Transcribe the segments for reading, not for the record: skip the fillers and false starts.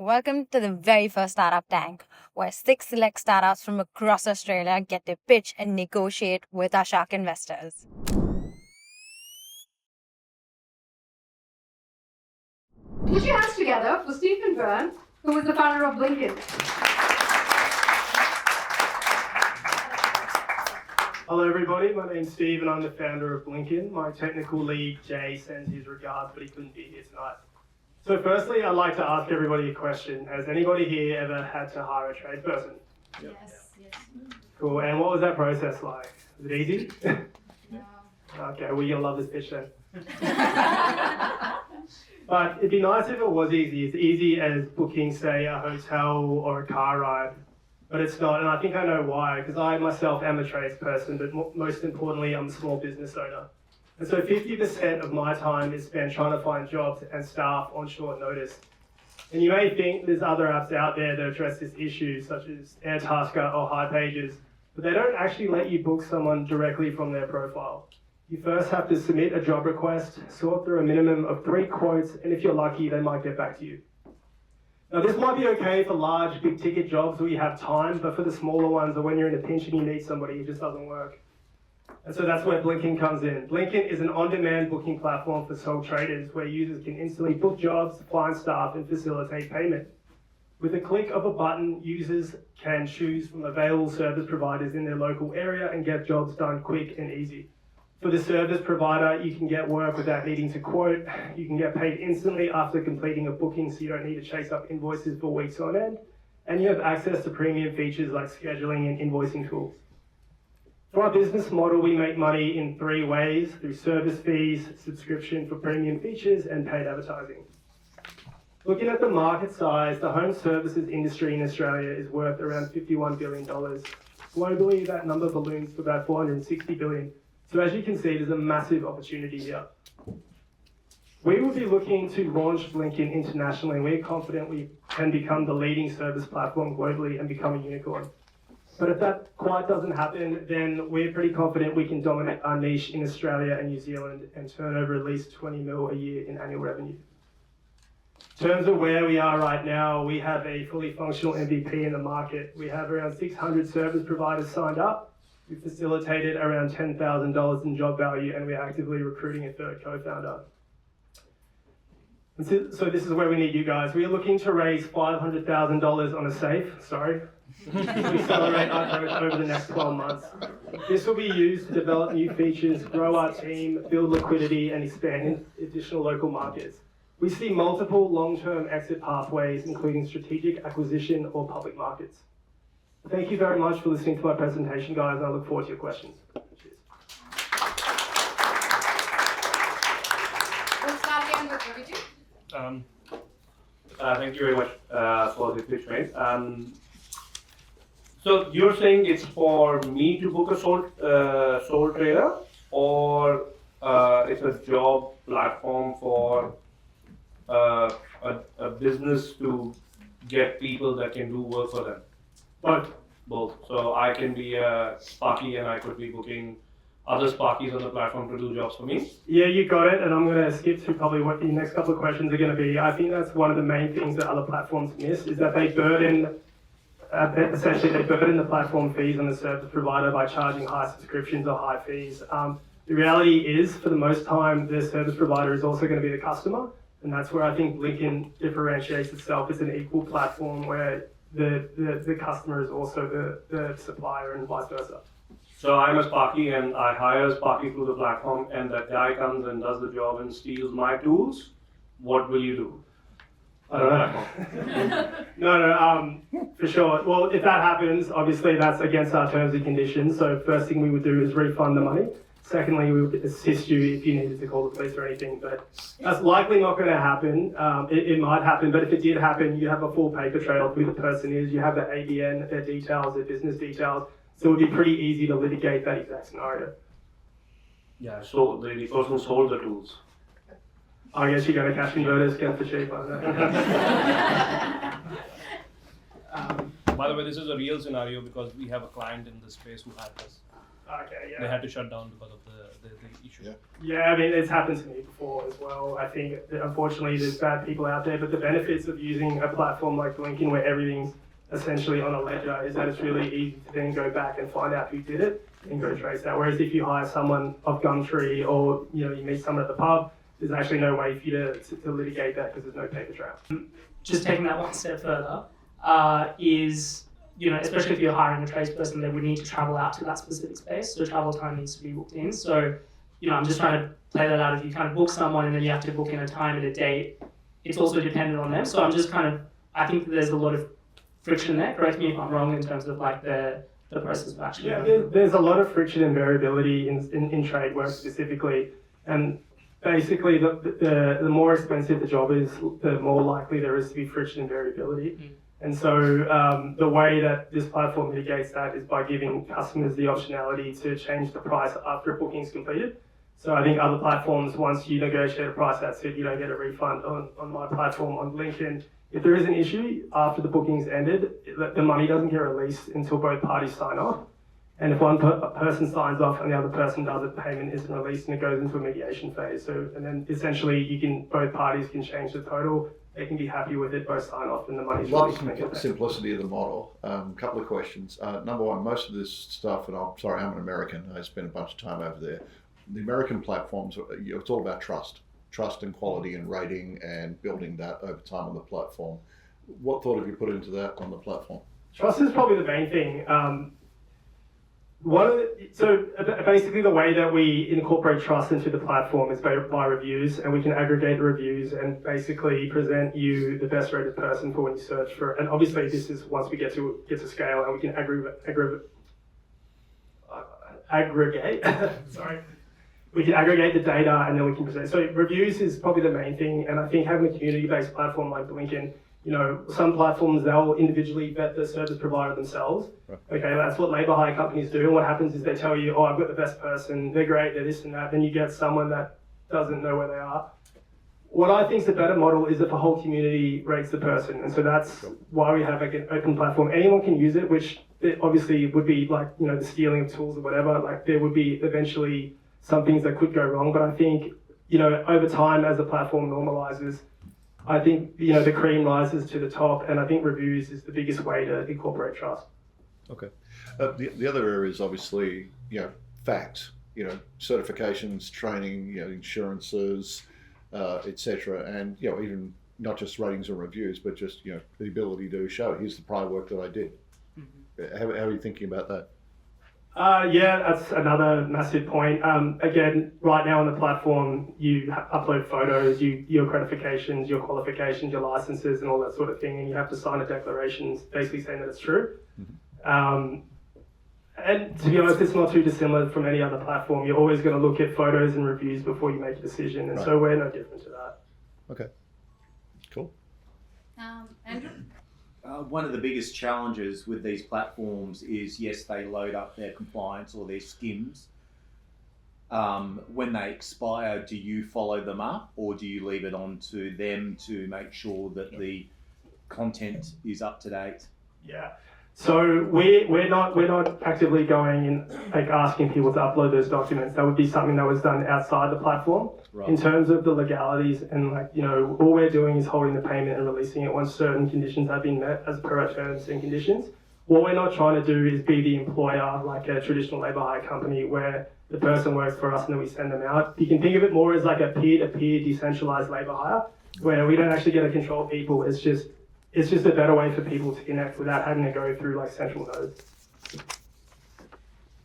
Welcome to the very first Startup Tank, where 6 select startups from across Australia get to pitch and negotiate with our shark investors. Put your hands together for Stephen Byrne, who is the founder of BlinkIn. Hello everybody, my name's Steve and I'm the founder of BlinkIn. My technical lead, Jay, sends his regards, but he couldn't be here tonight. So firstly, I'd like to ask everybody a question. Has anybody here ever had to hire a tradesperson? Yes. Cool, and what was that process like? Was it easy? No. Okay, well you'll love this pitch then. But it'd be nice if it was easy. It's easy as booking, say, a hotel or a car ride. But it's not, and I think I know why, because I myself am a tradesperson, but most importantly, I'm a small business owner. And so 50% of my time is spent trying to find jobs and staff on short notice. And you may think there's other apps out there that address this issue, such as Airtasker or HighPages, but they don't actually let you book someone directly from their profile. You first have to submit a job request, sort through a minimum of 3 quotes, and if you're lucky, they might get back to you. Now, this might be okay for large, big ticket jobs where you have time, but for the smaller ones or when you're in a pinch and you need somebody, it just doesn't work. And so that's where BlinkIn comes in. BlinkIn is an on-demand booking platform for sole traders where users can instantly book jobs, find staff, and facilitate payment. With a click of a button, users can choose from available service providers in their local area and get jobs done quick and easy. For the service provider, you can get work without needing to quote. You can get paid instantly after completing a booking, so you don't need to chase up invoices for weeks on end. And you have access to premium features like scheduling and invoicing tools. For our business model, we make money in 3 ways: through service fees, subscription for premium features, and paid advertising. Looking at the market size, the home services industry in Australia is worth around $51 billion. Globally, that number balloons to about $460 billion. So as you can see, there's a massive opportunity here. We will be looking to launch BlinkIn internationally, and we're confident we can become the leading service platform globally and become a unicorn. But if that quite doesn't happen, then we're pretty confident we can dominate our niche in Australia and New Zealand and turn over at least 20 mil a year in annual revenue. In terms of where we are right now, we have a fully functional MVP in the market. We have around 600 service providers signed up. We've facilitated around $10,000 in job value, and we're actively recruiting a 3rd co-founder. So this is where we need you guys. We are looking to raise $500,000 on a safe, to accelerate our growth over the next 12 months. This will be used to develop new features, grow our team, build liquidity, and expand in additional local markets. We see multiple long-term exit pathways, including strategic acquisition or public markets. Thank you very much for listening to my presentation, guys, and I look forward to your questions. Cheers. We'll start again with Ravi. Thank you very much for the pitch, mate. So you're saying it's for me to book a sole trader, or it's a job platform for a business to get people that can do work for them? Both. So I can be a Sparky and I could be booking other Sparkies on the platform to do jobs for me? Yeah, you got it, and I'm going to skip to probably what the next couple of questions are going to be. I think that's one of the main things that other platforms miss, is that they burden the platform fees on the service provider by charging high subscriptions or high fees. The reality is, for the most time, the service provider is also going to be the customer, and that's where I think BlinkIn differentiates itself as an equal platform where the customer is also the supplier and vice versa. So I'm a Sparky and I hire a Sparky through the platform, and that guy comes and does the job and steals my tools. What will you do? I don't know. No, for sure. Well, if that happens, obviously that's against our terms and conditions. So first thing we would do is refund the money. Secondly, we would assist you if you needed to call the police or anything, but that's likely not going to happen. It might happen, but if it did happen, you have a full paper trail of who the person is. You have their ABN, their details, their business details. So it would be pretty easy to litigate that exact scenario. Yeah, so the person sold the tools. I guess you're going to cash converters, get for cheap. I don't know. By the way, this is a real scenario because we have a client in this space who had this. Okay, yeah. They had to shut down because of the issue. Yeah. Yeah, I mean, it's happened to me before as well. I think, that unfortunately, there's bad people out there, but the benefits of using a platform like BlinkIn where everything's essentially on a ledger is that it's really easy to then go back and find out who did it and go trace that. Whereas if you hire someone off Gumtree or, you meet someone at the pub, there's actually no way for you to litigate that because there's no paper trail. Just taking that one step further, is, especially if you're hiring a tradesperson, they would need to travel out to that specific space, so travel time needs to be booked in. So, I'm just trying to play that out. If you kind of book someone and then you have to book in a time and a date, it's also dependent on them. So I'm just I think that there's a lot of friction there. Correct me if I'm wrong in terms of like the process of actually. Yeah, there's a lot of friction and variability in trade work specifically, and basically the more expensive the job is, the more likely there is to be friction and variability. And so the way that this platform mitigates that is by giving customers the optionality to change the price after a booking is completed. So I think other platforms, once you negotiate a price, that's it, you don't get a refund. On my platform, on BlinkIn, if there is an issue after the booking's ended, the money doesn't get released until both parties sign off. And if one person signs off and the other person doesn't, payment isn't released and it goes into a mediation phase. So, and then essentially both parties can change the total. They can be happy with it, both sign off, and the money's released. Simplicity of the model. Couple of questions. Number one, most of this stuff, and I'm an American. I spent a bunch of time over there. The American platforms, it's all about trust and quality and rating and building that over time on the platform. What thought have you put into that on the platform? Trust is probably the main thing. So basically the way that we incorporate trust into the platform is by reviews, and we can aggregate the reviews and basically present you the best rated person for when you search for. And obviously this is once we get to scale, and we can aggregate. Sorry. We can aggregate the data and then we can present. So reviews is probably the main thing, and I think having a community-based platform like BlinkIn, some platforms, they'll individually vet the service provider themselves. Right. Okay, that's what labour hire companies do. And what happens is they tell you, oh, I've got the best person, they're great, they're this and that. Then you get someone that doesn't know where they are. What I think is a better model is if the whole community rates the person. And so that's why we have like an open platform. Anyone can use it, which it obviously would be like, the stealing of tools or whatever. Like there would be eventually some things that could go wrong. But I think, over time as the platform normalizes, I think, the cream rises to the top, and I think reviews is the biggest way to incorporate trust. Okay. The other area is obviously, facts, certifications, training, insurances, etc. And, even not just ratings or reviews, but just, the ability to show, here's the prior work that I did. Mm-hmm. How are you thinking about that? Yeah, that's another massive point. Again, right now on the platform, you upload photos, your accreditations, your qualifications, your licenses, and all that sort of thing, and you have to sign a declaration basically saying that it's true. Mm-hmm. And to be honest, it's not too dissimilar from any other platform. You're always going to look at photos and reviews before you make a decision, and so we're no different to that. Okay, cool. Andrew? One of the biggest challenges with these platforms is, yes, they load up their compliance or their skims. When they expire, do you follow them up, or do you leave it on to them to make sure that the content is up to date? Yeah. So we're not actively going and asking people to upload those documents. That would be something that was done outside the platform. Right. In terms of the legalities, and all we're doing is holding the payment and releasing it once certain conditions have been met as per our terms and conditions. What we're not trying to do is be the employer like a traditional labour hire company where the person works for us and then we send them out. You can think of it more as like a peer-to-peer decentralized labour hire where we don't actually get to control people. It's just a better way for people to connect without having to go through central nodes.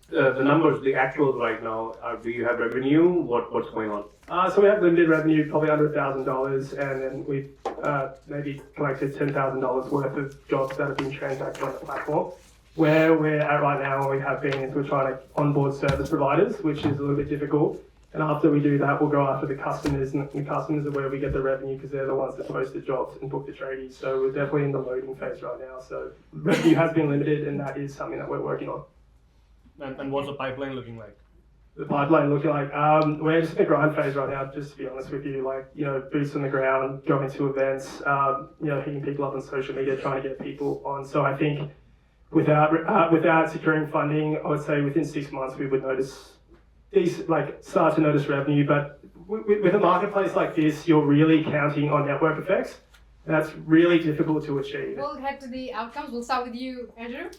The numbers, the actuals right now, do you have revenue? What's going on? So we have limited revenue, probably under $1,000, and then we've maybe collected $10,000 worth of jobs that have been transacted on the platform. Where we're at right now, and we have been, is we're trying to onboard service providers, which is a little bit difficult. And after we do that, we'll go after the customers, and the customers are where we get the revenue because they're the ones that post the jobs and book the tradies. So we're definitely in the loading phase right now. So revenue has been limited, and that is something that we're working on. And what's the pipeline looking like? The pipeline looking like, we're just in the grind phase right now, just to be honest with you, boots on the ground, going to events, hitting people up on social media, trying to get people on. So I think Without securing funding, I would say within 6 months we would start to notice revenue. But with a marketplace like this, you're really counting on network effects. That's really difficult to achieve. We'll head to the outcomes. We'll start with you, Andrew.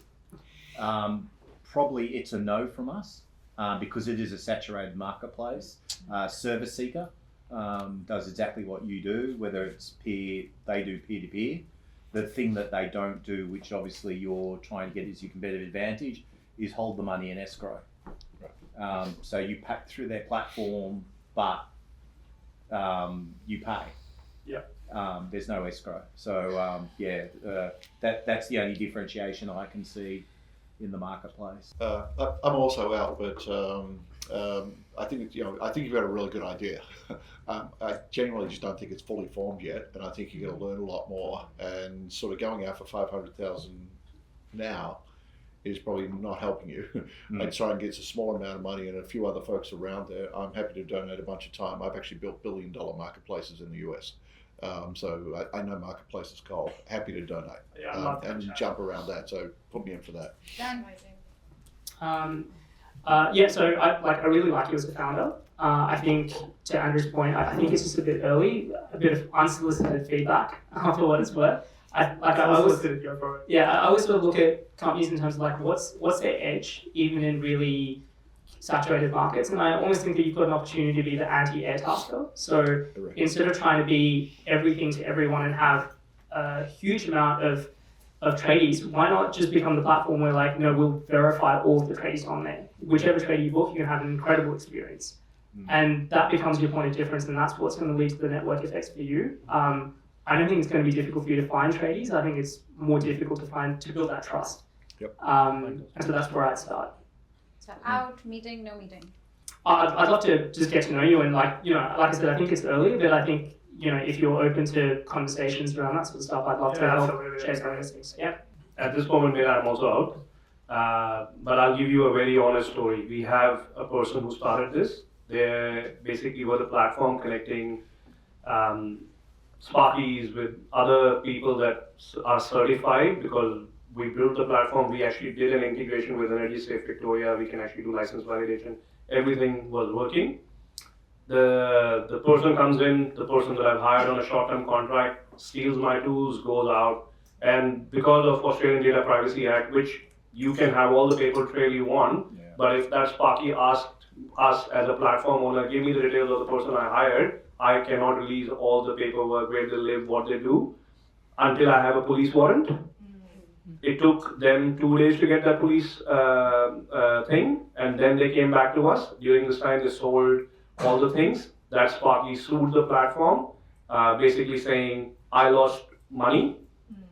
Probably it's a no from us because it is a saturated marketplace. Service Seeker does exactly what you do, whether it's they do peer-to-peer. The thing that they don't do, which obviously you're trying to get as your competitive advantage, is hold the money in escrow. So you pack through their platform, but you pay. Yeah. There's no escrow. So that's the only differentiation I can see in the marketplace. I'm also out, but I think I think you've got a really good idea. I genuinely just don't think it's fully formed yet, and I think you're going to learn a lot more. And sort of going out for 500,000 now is probably not helping you. I'd try and get a small amount of money and a few other folks around there. I'm happy to donate a bunch of time. I've actually built billion-dollar marketplaces in the US. So I know marketplaces cold. Happy to donate and jump around that. So put me in for that. Dan. So I really like you as a founder. I think, to Andrew's point, I think it's just a bit early, a bit of unsolicited feedback for what it's worth. I always sort of look at companies in terms of like what's their edge, even in really saturated markets, and I almost think that you've got an opportunity to be the anti-Airtasker. So instead of trying to be everything to everyone and have a huge amount of tradies, why not just become the platform where we'll verify all of the tradies on there. Whichever trade you book, you can have an incredible experience. And that becomes your point of difference, and that's what's going to lead to the network effects for you. I don't think it's going to be difficult for you to find tradies. I think it's more difficult to build that trust. Yep. And so that's where I'd start. So out, meeting, no meeting. I'd love to just get to know you, and like I said, I think it's early, but I think if you're open to conversations around that sort of stuff, I'd love to help share some of those things. Yeah. At this moment, I'm also out, but I'll give you a very honest story. We have a person who started this. They basically were the platform connecting Sparkies with other people that are certified, because we built the platform. We actually did an integration with Energy Safe Victoria. We can actually do license validation. Everything was working. The person comes in, the person that I've hired on a short-term contract steals my tools, goes out, and because of Australian Data Privacy Act, which you can have all the paper trail you want, but if that Sparky asked us as a platform owner, give me the details of the person I hired, I cannot release all the paperwork, where they live, what they do, until I have a police warrant. It took them 2 days to get that police thing, and then they came back to us. During this time, they sold all the things. That Sparky sued the platform, basically saying, I lost money,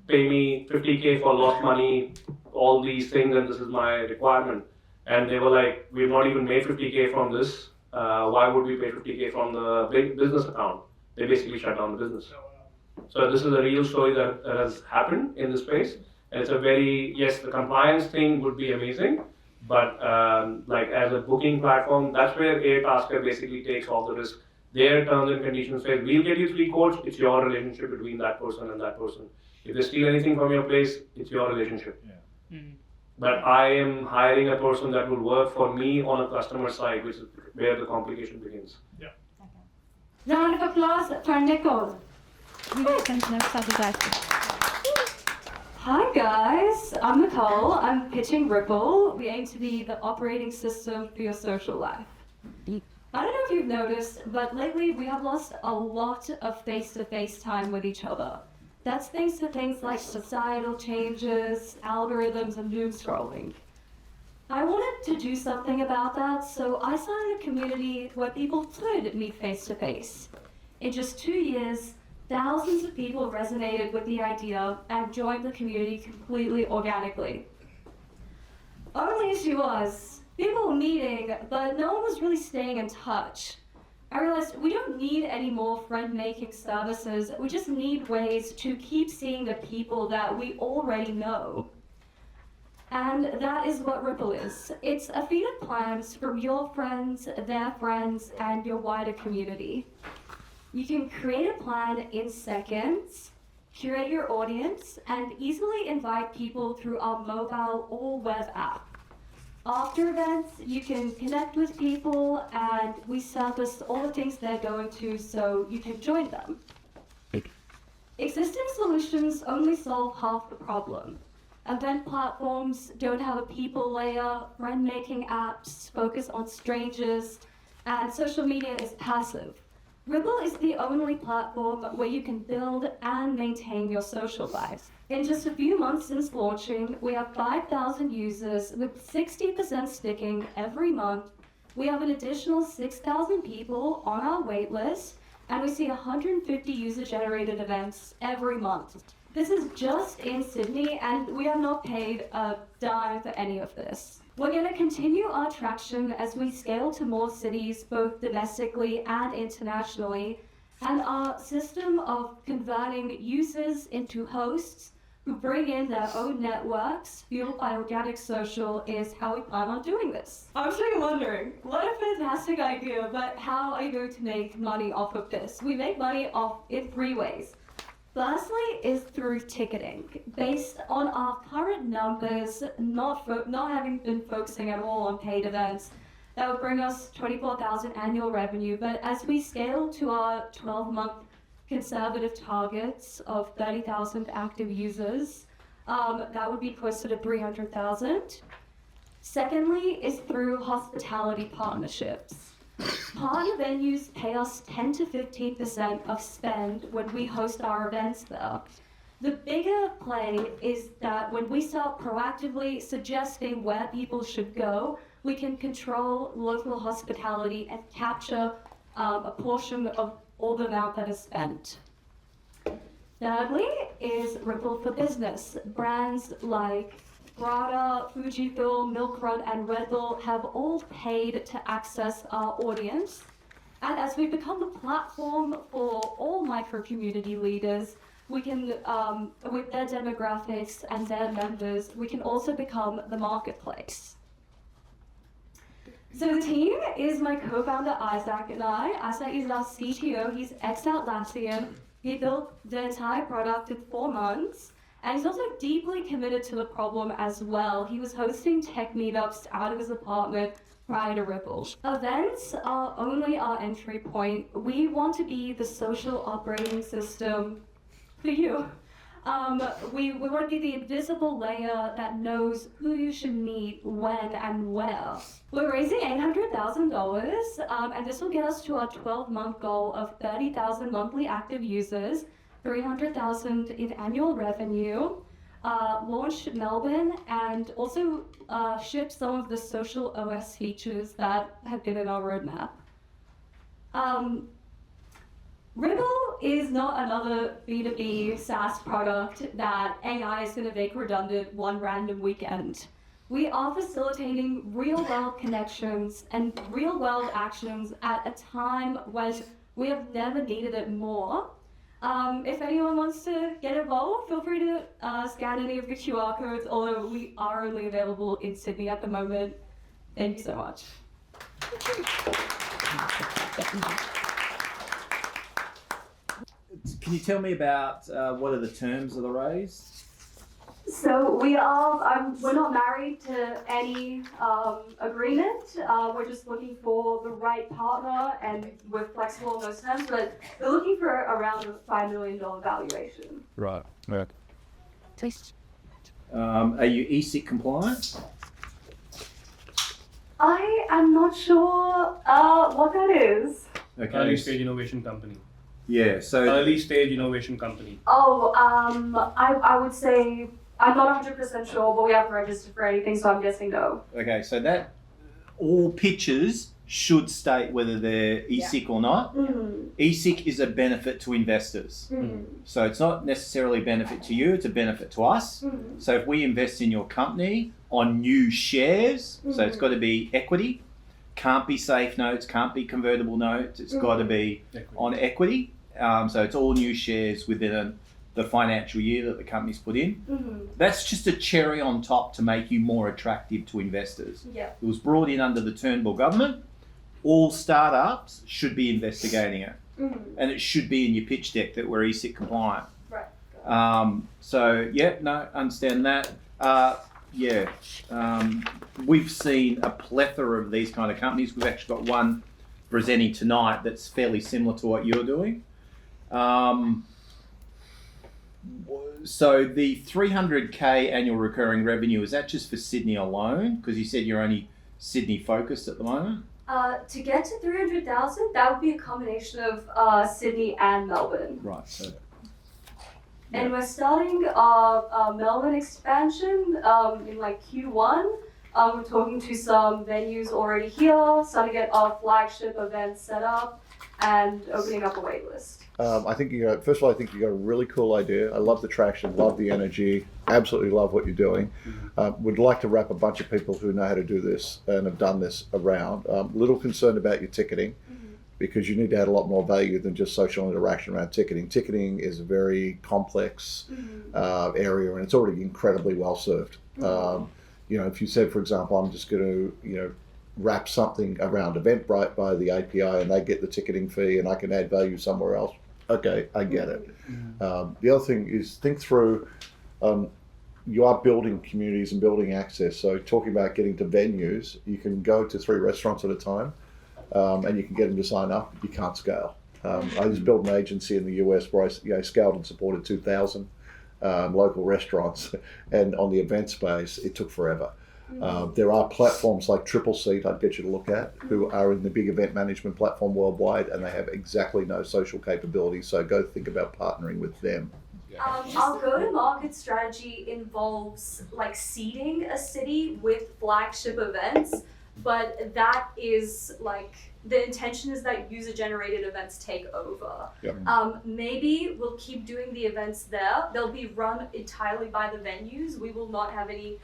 pay me 50K for lost money, all these things, and this is my requirement. And they were like, we've not even made 50K from this. Why would we pay 50K from the big business account? They basically shut down the business. So this is a real story that has happened in this space. And it's a the compliance thing would be amazing, but as a booking platform, that's where Airtasker basically takes all the risk. Their terms and conditions say, we'll get you 3 quotes, it's your relationship between that person and that person. If they steal anything from your place, it's your relationship. Yeah. But I am hiring a person that will work for me on a customer side, which is where the complication begins. Yeah. Round of applause for Nikol. Hi guys, I'm Nikol. I'm pitching Ripple. We aim to be the operating system for your social life. I don't know if you've noticed, but lately we have lost a lot of face-to-face time with each other. That's thanks to things like societal changes, algorithms, and doom scrolling. I wanted to do something about that, so I started a community where people could meet face-to-face. In just 2 years, thousands of people resonated with the idea and joined the community completely organically. Only issue was, people were meeting, but no one was really staying in touch. I realized we don't need any more friend-making services, we just need ways to keep seeing the people that we already know. And that is what Ripple is. It's a feed of plans from your friends, their friends, and your wider community. You can create a plan in seconds, curate your audience, and easily invite people through our mobile or web app. After events, you can connect with people, and we surface all the things they're going to so you can join them. Existing solutions only solve half the problem. Event platforms don't have a people layer, friend-making apps focus on strangers, and social media is passive. Ripple is the only platform where you can build and maintain your social life. In just a few months since launching, we have 5,000 users with 60% sticking every month. We have an additional 6,000 people on our waitlist, and we see 150 user-generated events every month. This is just in Sydney, and we have not paid a dime for any of this. We're going to continue our traction as we scale to more cities, both domestically and internationally, and our system of converting users into hosts who bring in their own networks, fueled by organic social, is how we plan on doing this. I'm sure you're wondering, what a fantastic idea, but how are you going to make money off of this? We make money in 3 ways. Firstly is through ticketing. Based on our current numbers, not having been focusing at all on paid events, that would bring us 24,000 annual revenue. But as we scale to our 12-month conservative targets of 30,000 active users, that would be closer to 300,000. Secondly is through hospitality partnerships. Partner venues pay us 10 to 15% of spend when we host our events there. The bigger play is that when we start proactively suggesting where people should go, we can control local hospitality and capture a portion of all the amount that is spent. Thirdly is Ripple for Business. Brands like Prada, Fujifilm, Milk Run, and Red Bull have all paid to access our audience. And as we become the platform for all micro-community leaders, we can, with their demographics and their members, we can also become the marketplace. So the team is my co-founder Isaac and I. Isaac is our CTO, he's ex-Atlassian. He built the entire product in 4 months. And he's also deeply committed to the problem as well. He was hosting tech meetups out of his apartment prior to Ripple. Events are only our entry point. We want to be the social operating system for you. We want to be the invisible layer that knows who you should meet, when, and where. We're raising $800,000, and this will get us to our 12-month goal of 30,000 monthly active users, 300,000 in annual revenue, launched Melbourne, and also ship some of the social OS features that have been in our roadmap. Ripple is not another B2B SaaS product that AI is going to make redundant one random weekend. We are facilitating real-world connections and real-world actions at a time when we have never needed it more. If anyone wants to get involved, feel free to scan any of the QR codes, although we are only available in Sydney at the moment. Thank you so much. Can you tell me about what are the terms of the raise? So we're not married to any agreement. We're just looking for the right partner, and we're flexible in those terms. But we're looking for around a $5 million valuation. Right. Yeah. Are you ESIC compliant? I am not sure what that is. Okay. Early stage innovation company. Yeah. So Early stage innovation company. Oh, I would say I'm not 100% sure, but we haven't registered for anything, so I'm guessing no. okay. So that all pitches should state whether they're ESIC or not. Mm-hmm. ESIC is a benefit to investors. Mm-hmm. So it's not necessarily a benefit to you, it's a benefit to us. Mm-hmm. So if we invest in your company on new shares, so it's got to be equity, can't be safe notes, can't be convertible notes, it's got to be on equity. So it's all new shares within the financial year that the company's put in. Mm-hmm. That's just a cherry on top to make you more attractive to investors. Yeah. It was brought in under the Turnbull government. All startups should be investigating it. Mm-hmm. And it should be in your pitch deck that we're ESIC compliant. Right. So yeah, no, understand that. We've seen a plethora of these kind of companies. We've actually got one presenting tonight that's fairly similar to what you're doing. So the 300K annual recurring revenue, is that just for Sydney alone? Because you said you're only Sydney focused at the moment. To get to 300,000, that would be a combination of Sydney and Melbourne. Right. So And we're starting our Melbourne expansion in like Q1. We're talking to some venues already here, starting to get our flagship events set up and opening up a wait list. I think first of all, I think you got a really cool idea. I love the traction, love the energy, absolutely love what you're doing. Would like to wrap a bunch of people who know how to do this and have done this around. Little concerned about your ticketing, because you need to add a lot more value than just social interaction around ticketing. Ticketing is a very complex area, and it's already incredibly well served. If you said, for example, I'm just going to, wrap something around Eventbrite by the API and they get the ticketing fee and I can add value somewhere else, okay, I get it. The other thing is think through, you are building communities and building access. So talking about getting to venues, you can go to 3 restaurants at a time and you can get them to sign up. You can't scale. I just built an agency in the US where I scaled and supported 2,000 local restaurants, and on the event space, it took forever. There are platforms like Triple Seat I'd get you to look at, who are in the big event management platform worldwide, and they have exactly no social capability. So go think about partnering with them. Our go-to-market strategy involves like seeding a city with flagship events, but that is like the intention is that user-generated events take over. Maybe we'll keep doing the events there. They'll be run entirely by the venues. We will not have any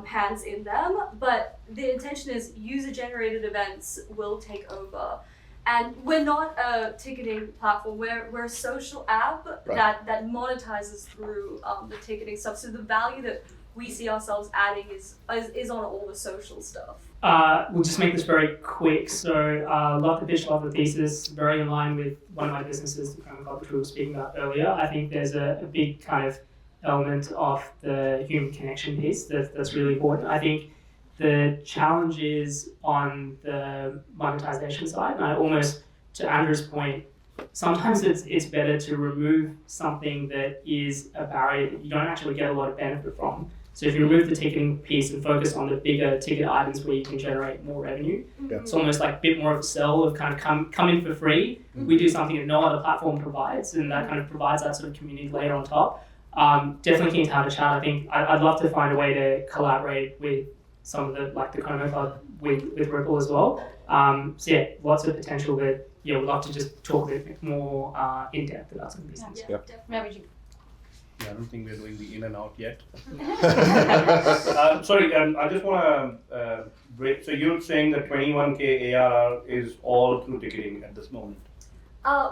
hands in them, but the intention is user-generated events will take over. And we're not a ticketing platform. We're a social app that monetizes through the ticketing stuff. So the value that we see ourselves adding is on all the social stuff. We'll just make this very quick. So love the pitch, love the thesis, very in line with one of my businesses, the Crown Club, which we were speaking about earlier. I think there's a big kind of element of the human connection piece that's really important. I think the challenge is on the monetization side. And I almost, to Andrew's point, sometimes it's better to remove something that is a barrier that you don't actually get a lot of benefit from. So if you remove the ticketing piece and focus on the bigger ticket items where you can generate more revenue, it's almost like a bit more of a sell of kind of come in for free. We do something that no other platform provides, and that kind of provides that sort of community layer on top. Definitely keen to have a chat. I think I'd love to find a way to collaborate with some of the Como Club with Ripple as well. So yeah, lots of potential that we'd love to just talk a bit more in depth about some of these things. Definitely. Yeah, I don't think we're doing the in and out yet. Sorry, I just want to break. So you're saying that 21K ARR is all through ticketing at this moment?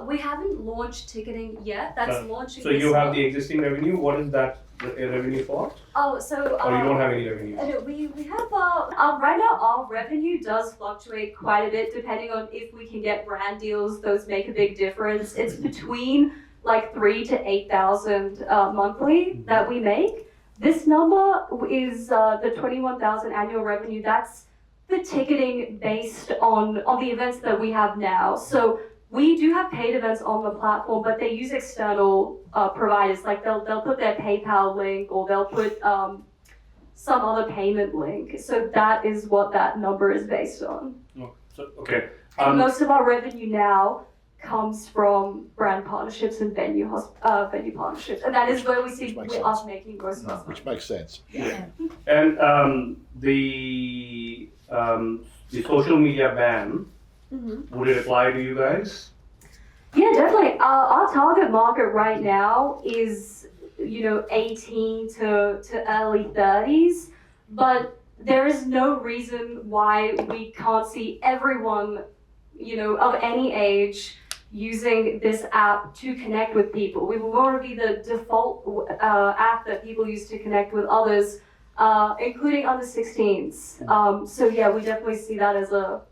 We haven't launched ticketing yet. That's launching. So you have the existing revenue. What is that revenue for? Oh, so. Or you don't have any revenue? We have right now our revenue does fluctuate quite a bit depending on if we can get brand deals. Those make a big difference. It's between like 3,000 to 8,000 monthly that we make. This number is the 21,000 annual revenue. That's the ticketing based on the events that we have now. So we do have paid events on the platform, but they use external providers. Like they'll put their PayPal link or they'll put some other payment link. So that is what that number is based on. Okay. Most of our revenue now comes from brand partnerships and venue partnerships, and that is where we see us making gross profit. Which makes sense. Yeah. And the social media ban, would it apply to you guys? Yeah, definitely. Our target market right now is 18 to early 30s, but there is no reason why we can't see everyone of any age using this app to connect with people. We want to be the default app that people use to connect with others, including under 16s. So yeah, we definitely see that as a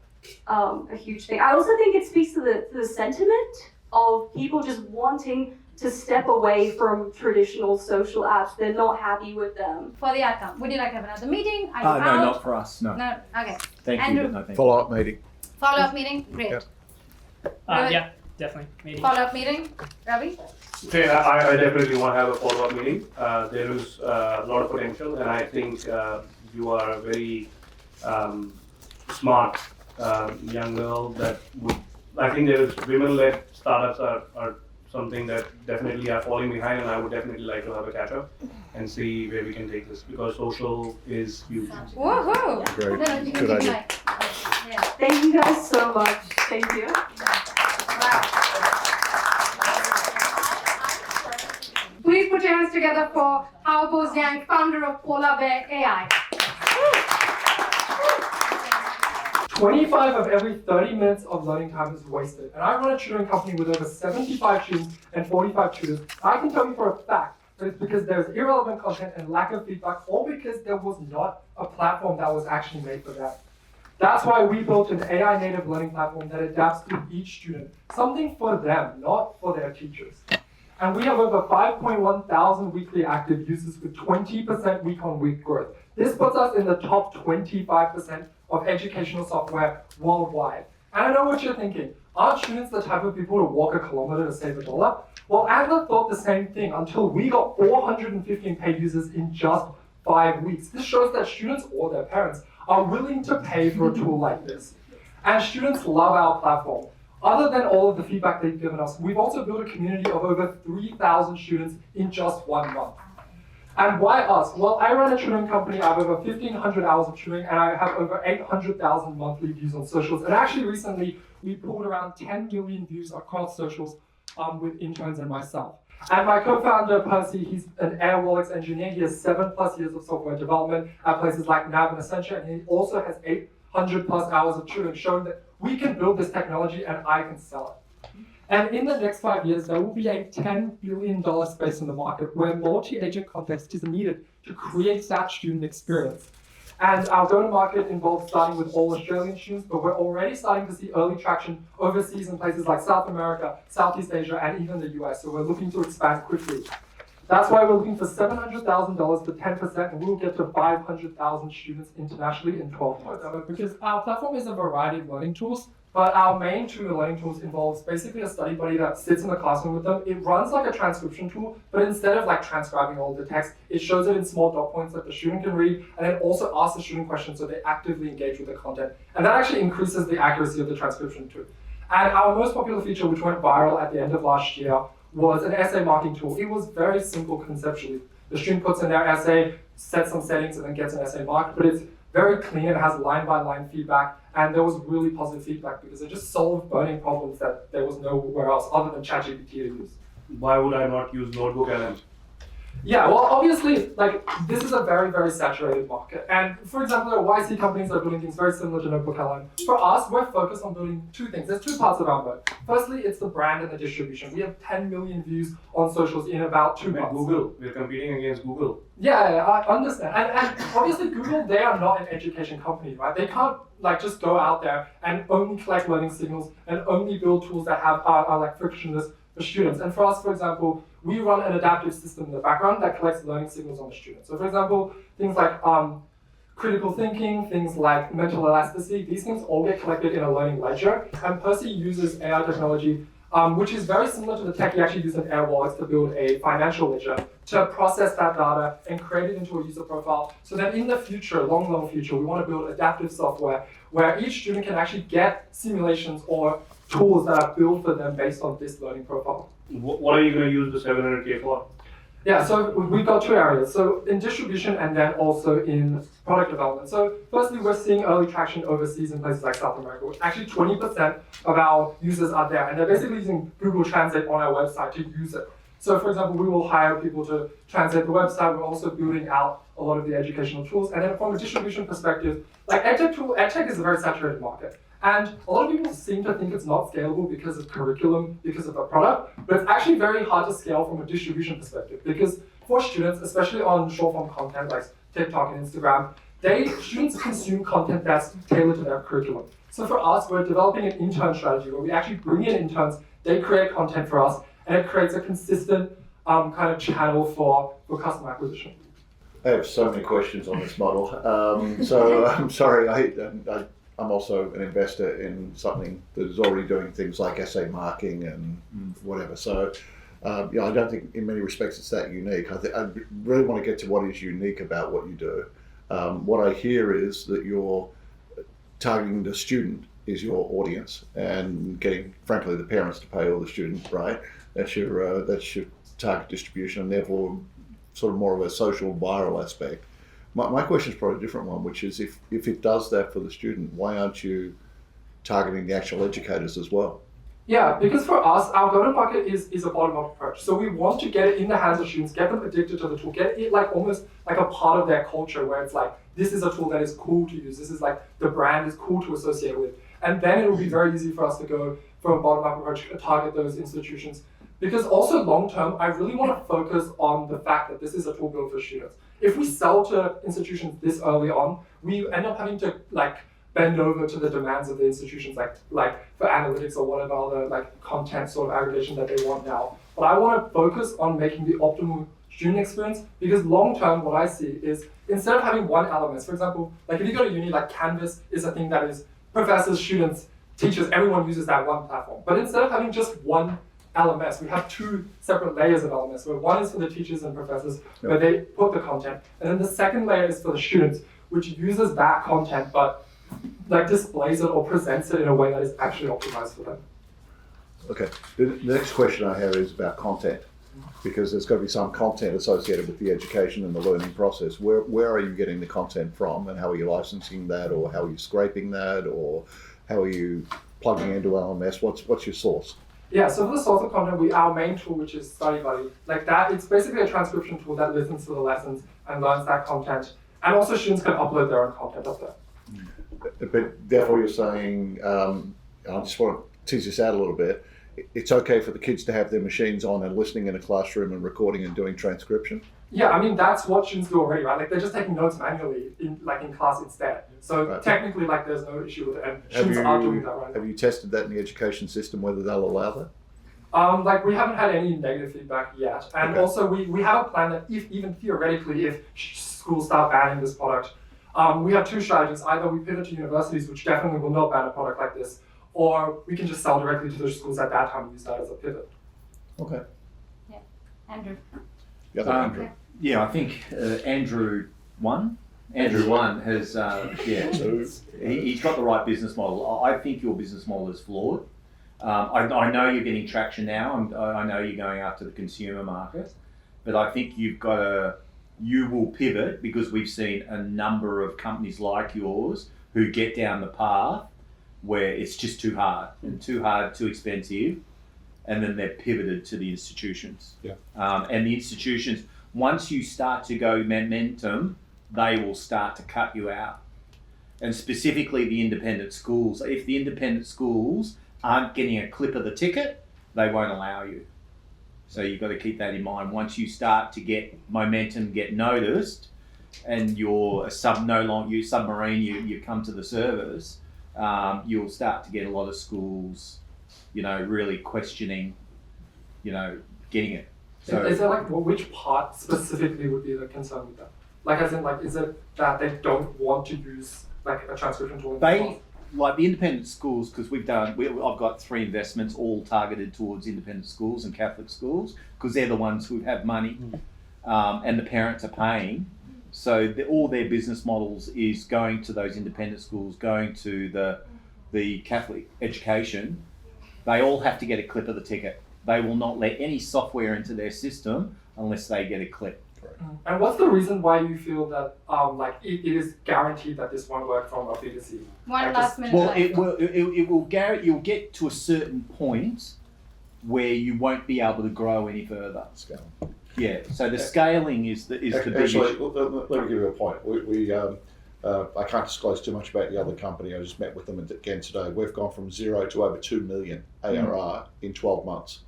huge thing. I also think it speaks to the sentiment of people just wanting to step away from traditional social apps. They're not happy with them. For the outcome, would you like to have another meeting? Are you No, out? not for us. No. No? Okay. Thank Andrew. you. But no, thank you. Follow-up meeting. Follow-up meeting? Great. Yep. Yeah, definitely. Meeting. Follow-up meeting? Ravi? Okay, I definitely want to have a follow-up meeting. There is a lot of potential, and I think you are a very smart young girl that would. I think there is women-led startups are something that definitely are falling behind, and I would definitely like to have a catch-up and see where we can take this because social is huge. Woohoo! Great. No, you can Good keep idea. going. Yeah. Thank you guys so much. Thank you. Wow. Please put your hands together for Haobo Zhang, founder of Polarbear AI. 25 of every 30 minutes of learning time is wasted. And I run a tutoring company with over 75 students and 45 tutors. I can tell you for a fact that it's because there's irrelevant content and lack of feedback, or because there was not a platform that was actually made for that. That's why we built an AI native learning platform that adapts to each student. Something for them, not for their teachers. And we have over 5.1 thousand weekly active users with 20% week-on-week growth. This puts us in the top 25% of educational software worldwide. And I know what you're thinking. Aren't students the type of people to walk a kilometer to save $1? Well, Adler thought the same thing until we got 415 paid users in just 5 weeks. This shows that students or their parents are willing to pay for a tool like this. And students love our platform. Other than all of the feedback they've given us, we've also built a community of over 3,000 students in just 1 month. And why us? Well, I run a tutoring company. I have over 1,500 hours of tutoring, and I have over 800,000 monthly views on socials. And actually, recently, we pulled around 10 million views across socials with interns and myself. And my co-founder, Percy, he's an Airwallex engineer. He has 7+ years of software development at places like Nav and Accenture, and he also has 800+ hours of tutoring, showing that we can build this technology and I can sell it. And in the next 5 years, there will be a $10 billion space in the market where multi-agent context is needed to create that student experience. And our go-to-market involves starting with all Australian students, but we're already starting to see early traction overseas in places like South America, Southeast Asia, and even the US. So we're looking to expand quickly. That's why we're looking for $700,000 for 10%, and we will get to 500,000 students internationally in 12 months. Because our platform is a variety of learning tools, but our main two learning tools involves basically a study buddy that sits in the classroom with them. It runs like a transcription tool, but instead of like transcribing all the text, it shows it in small dot points that the student can read, and then also asks the student questions so they actively engage with the content. And that actually increases the accuracy of the transcription too. And our most popular feature, which went viral at the end of last year, was an essay marking tool. It was very simple conceptually. The student puts in their essay, sets some settings, and then gets an essay marked, but it's very clean, it has line-by-line feedback, and there was really positive feedback because it just solved burning problems that there was nowhere else other than ChatGPT to use. Why would I not use Notebook LM? Yeah, well, obviously, like, this is a very, very saturated market. And for example, there are YC companies that are building things very similar to Notebook LM. For us, we're focused on building two things. There's two parts of our moat. Firstly, it's the brand and the distribution. We have 10 million views on socials in about 2 months. Google. We're competing against Google. Yeah, I understand. And obviously, Google, they are not an education company, right? They can't like just go out there and only collect learning signals and only build tools that are like frictionless for students. And for us, for example, we run an adaptive system in the background that collects learning signals on the student. So for example, things like critical thinking, things like mental elasticity, these things all get collected in a learning ledger. And Percy uses AI technology, which is very similar to the tech he actually used in Airwallex to build a financial ledger, to process that data and create it into a user profile. So that in the future, long future, we want to build adaptive software where each student can actually get simulations or tools that are built for them based on this learning profile. What are you going to use the 700K for? Yeah, so we've got two areas. So in distribution and then also in product development. So firstly, we're seeing early traction overseas in places like South America. Actually, 20% of our users are there, and they're basically using Google Translate on our website to use it. So for example, we will hire people to translate the website. We're also building out a lot of the educational tools. And then from a distribution perspective, like edtech is a very saturated market. And a lot of people seem to think it's not scalable because of curriculum, because of the product, but it's actually very hard to scale from a distribution perspective because for students, especially on short form content like TikTok and Instagram, students consume content that's tailored to their curriculum. So for us, we're developing an intern strategy where we actually bring in interns, they create content for us, and it creates a consistent kind of channel for customer acquisition. I have so many questions on this model. So I'm sorry, I'm also an investor in something that is already doing things like essay marking and whatever. So I don't think in many respects it's that unique. I really want to get to what is unique about what you do. What I hear is that you're targeting the student is your audience and getting, frankly, the parents to pay all the students, right? That's your target distribution, and therefore sort of more of a social viral aspect. My question is probably a different one, which is if it does that for the student, why aren't you targeting the actual educators as well? Yeah, because for us, our go-to-market is a bottom-up approach. So we want to get it in the hands of students, get them addicted to the tool, get it like almost like a part of their culture where it's like, this is a tool that is cool to use. This is like the brand is cool to associate with. And then it will be very easy for us to go from a bottom-up approach to target those institutions. Because also long-term, I really want to focus on the fact that this is a tool built for students. If we sell to institutions this early on, we end up having to like bend over to the demands of the institutions, like for analytics or whatever other like content sort of aggregation that they want now. But I want to focus on making the optimal student experience, because long term what I see is instead of having one LMS, for example, like if you go to uni, like Canvas is a thing that is professors, students, teachers, everyone uses that one platform. But instead of having just one LMS, we have two separate layers of LMS, where one is for the teachers and professors, where they put the content, and then the second layer is for the students, which uses that content but like displays it or presents it in a way that is actually optimized for them. Okay, the next question I have is about content, because there's got to be some content associated with the education and the learning process. Where are you getting the content from, and how are you licensing that, or how are you scraping that, or how are you plugging into LMS? What's your source? Yeah, so for the source of content, our main tool, which is Study Buddy, like that, it's basically a transcription tool that listens to the lessons and learns that content. And also students can upload their own content up there. But therefore you're saying, I just want to tease this out a little bit, it's okay for the kids to have their machines on and listening in a classroom and recording and doing transcription? Yeah, I mean, that's what students do already, right? Like they're just taking notes manually in class instead. So right. Technically, like there's no issue with it, and students are doing that right now. Have you tested that in the education system, whether they'll allow that? Like we haven't had any negative feedback yet. And also we have a plan that even theoretically, if schools start banning this product, we have two strategies. Either we pivot to universities, which definitely will not ban a product like this, or we can just sell directly to the schools at that time and use that as a pivot. Okay. Yeah, Andrew. Andrew. Yeah, I think Andrew one has he's got the right business model. I think your business model is flawed. I know you're getting traction now. I know you're going after the consumer market, but I think you will pivot, because we've seen a number of companies like yours who get down the path where it's just too hard, too expensive, and then they're pivoted to the institutions. Yeah. And the institutions, once you start to go momentum, they will start to cut you out. And specifically the independent schools. If the independent schools aren't getting a clip of the ticket, they won't allow you. So you've got to keep that in mind. Once you start to get momentum, get noticed, and you're submarine, you come to the service, you'll start to get a lot of schools, really questioning, getting it. So is there which part specifically would be the concern with that? Like as in is it that they don't want to use like a transcription tool? Like the independent schools, because I've got 3 investments all targeted towards independent schools and Catholic schools, because they're the ones who have money, and the parents are paying. So all their business models is going to those independent schools, going to the Catholic education. They all have to get a clip of the ticket. They will not let any software into their system unless they get a clip. And what's the reason why you feel that it is guaranteed that this won't work from a B2C? One last minute. Well, you'll get to a certain point where you won't be able to grow any further. Scale. Yeah. So the scaling is the big Actually, issue. let me give you a point. I can't disclose too much about the other company. I just met with them again today. We've gone from 0 to over 2 million ARR in 12 months.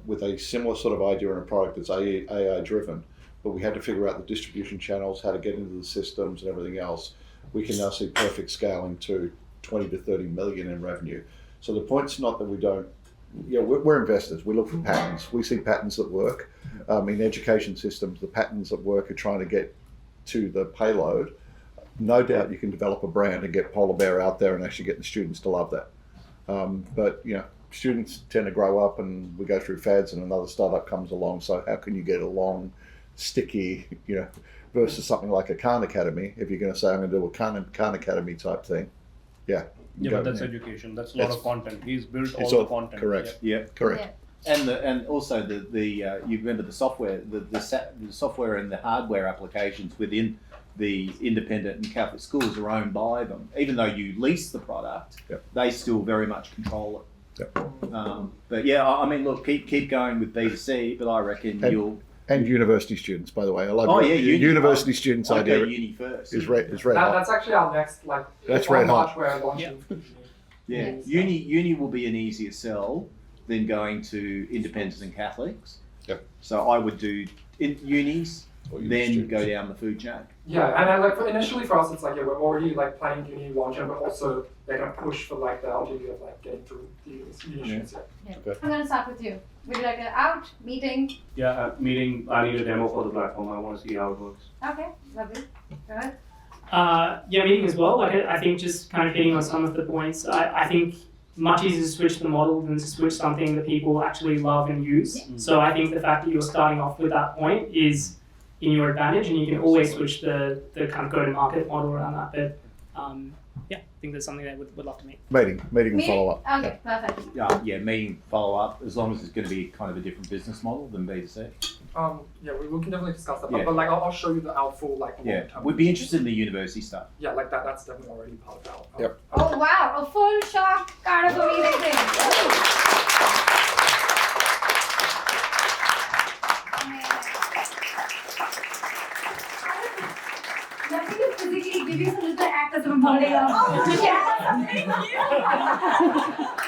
With a similar sort of idea in a product that's AI driven, but we had to figure out the distribution channels, how to get into the systems and everything else. We can now see perfect scaling to 20 to 30 million in revenue. So the point's not that we don't we're investors. We look for patterns. We see patterns that work. In education systems, the patterns that work are trying to get to the payload. No doubt you can develop a brand and get Polarbear out there and actually get the students to love that. But students tend to grow up and we go through fads and another startup comes along. So how can you get a long, sticky, versus something like a Khan Academy? If you're going to say I'm going to do a Khan Academy type thing, Yeah, but that's education. That's a lot of content. He's built all the content. Correct. Yeah. Correct. And also you remember the software, the software and the hardware applications within the independent and Catholic schools are owned by them. Even though you lease the product, they still very much control it. But yeah, I mean, look, keep going with B2C, but I reckon and university students, by the way. I love university students I'd idea. go uni first. Is red hot. That's actually our next That's red hot. We're launching. Yeah, uni will be an easier sell than going to independents and Catholics. So I would do unis, then go down the food chain. Yeah, and then initially for us, it's we're already planning uni launching, but also they're gonna push for the LGB of getting through the uni. Okay. I'm gonna start with you. Would you like an out meeting? Yeah, meeting. I need a demo for the platform. I want to see how it works. Okay, lovely. Go ahead. Yeah, meeting as well. I think just kind of hitting on some of the points. I think much easier to switch the model than to switch something that people actually love and use. Yeah. So I think the fact that you're starting off with that point is in your advantage, and you can always switch the kind of go-to-market model around that. But I think that's something that would love to meet. Meeting and follow up. Okay, perfect. Yeah, meeting, follow up, as long as it's going to be kind of a different business model than B2C. We can definitely discuss that. But I'll show you the full long-term. We'd be interested in the university stuff. Yeah, that's definitely already part of our. Yep. Oh wow, a full shock kind of a meeting. Nothing is physically give you a little act as a body. Oh, yeah, thank you.